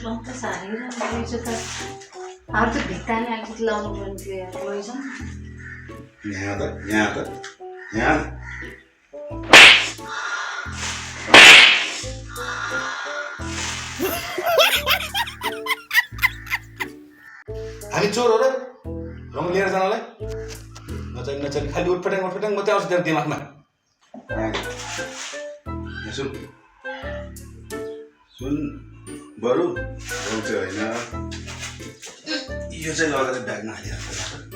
रङ त साह्रै राम्रो रहेछ त अरू त भित्ताले अलिकति लाउनु पर्ने थियो यार लैजाउँ यहाँ हामी चोर हो र रङ लिएर जानलाई नचल खालि उठफटाङ मात्रै आउँछ तेरो दिमागमा सुन बरु रङ चाहिँ होइन यो चाहिँ लगेर ब्यागमा हालिहाल्छ